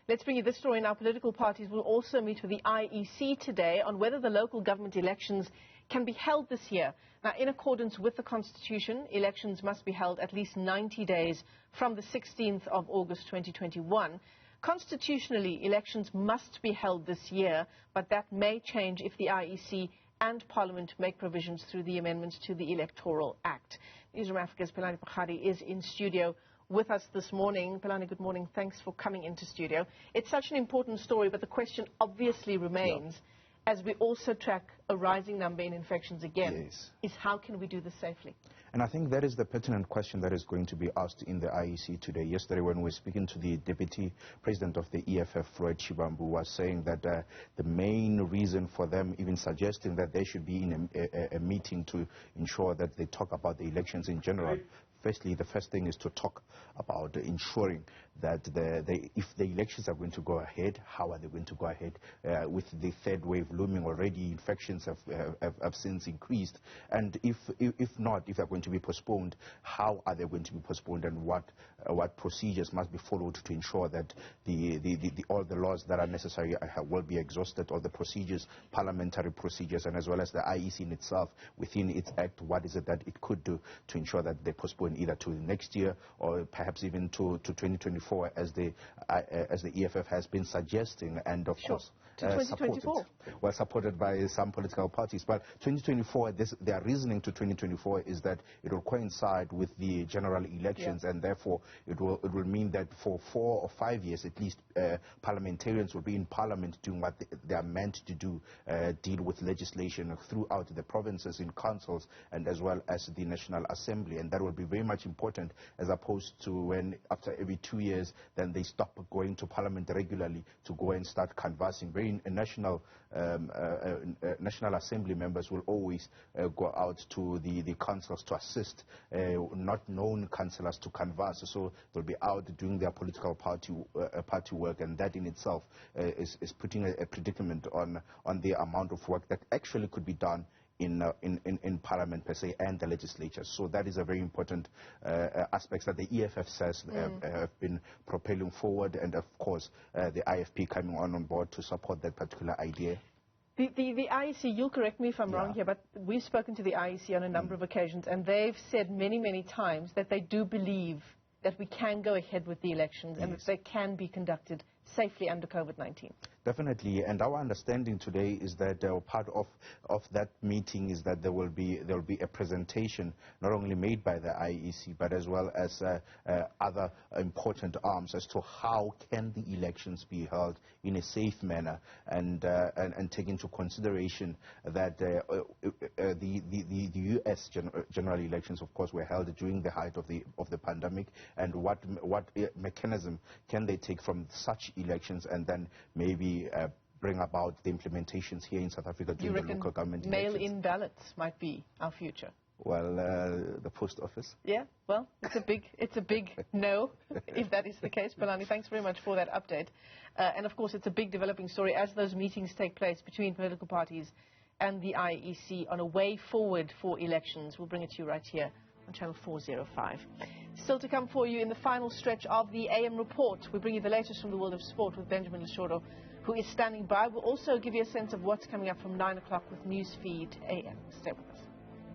Let's bring you this story now. Political parties will also meet with the IEC today on whether the local government elections can be held this year. Now, in accordance with the Constitution, elections must be held at least 90 days from the 16th of August 2021. Constitutionally, elections must be held this year, but that may change if the IEC and Parliament make provisions through the amendments to the Electoral Act. Newzroom Afrika's Pelane Phakgadi is in studio with us this morning. Pelane, good morning. Thanks for coming into studio. It's such an important story, but the question obviously remains, as we also track a rising number in infections again, is how can we do this safely? And I think that is the pertinent question that is going to be asked in the IEC today. Yesterday, when we were speaking to the Deputy President of the EFF, Floyd Shibambu, was saying that the main reason for them even suggesting that they should be in a meeting to ensure that they talk about the elections in general. Firstly, the first thing is to talk about ensuring that if the elections are going to go ahead, how are they going to go ahead? With the third wave looming already, infections have since increased. And if not, if they're going to be postponed, how are they going to be postponed, and what procedures must be followed to ensure that all the laws that are necessary will be exhausted, all the procedures, parliamentary procedures, and as well as the IEC in itself, within its act, what is it that it could do to ensure that they postpone either to next year or perhaps even to 2024, as the EFF has been suggesting, and of course supported by some political parties. But 2024, their reasoning to 2024 is that it will coincide with the general elections, and therefore it will mean that for 4 or 5 years at least, parliamentarians will be in parliament doing what they are meant to do, deal with legislation throughout the provinces, in councils, and as well as the National Assembly. And that will be very much important, as opposed to when after every 2 years then they stop going to parliament regularly to go and start canvassing. National Assembly members will always go out to the councils to assist not known councillors to canvass, so they'll be out doing their political party work, and that in itself is putting a predicament on the amount of work that actually could be done in Parliament per se and the legislature. So that is a very important aspects that the EFF says have been propelling forward, and of course the IFP coming on board to support that particular idea. The IEC, you'll correct me if I'm wrong here, but we've spoken to the IEC on a number of occasions, and they've said many, many times that they do believe that we can go ahead with the elections and that they can be conducted safely under COVID-19. Definitely, and our understanding today is that part of that meeting is that there will be a presentation not only made by the IEC but as well as other important arms as to how can the elections be held in a safe manner, and take into consideration that the US general elections, of course, were held during the height of the pandemic, and what mechanism can they take from such elections and then maybe bring about the implementations here in South Africa during the local government elections. Mail-in ballots might be our future. Well, the post office. Yeah, well, it's a big no, if that is the case. Pelane, thanks very much for that update. And of course, it's a big developing story as those meetings take place between political parties and the IEC on a way forward for elections. We'll bring it to you right here on Channel 405. Still to come for you in the final stretch of the AM report. We bring you the latest from the world of sport with Benjamin Leshoro, who is standing by. We'll also give you a sense of what's coming up from 9 o'clock with Newsfeed AM. Stay with us.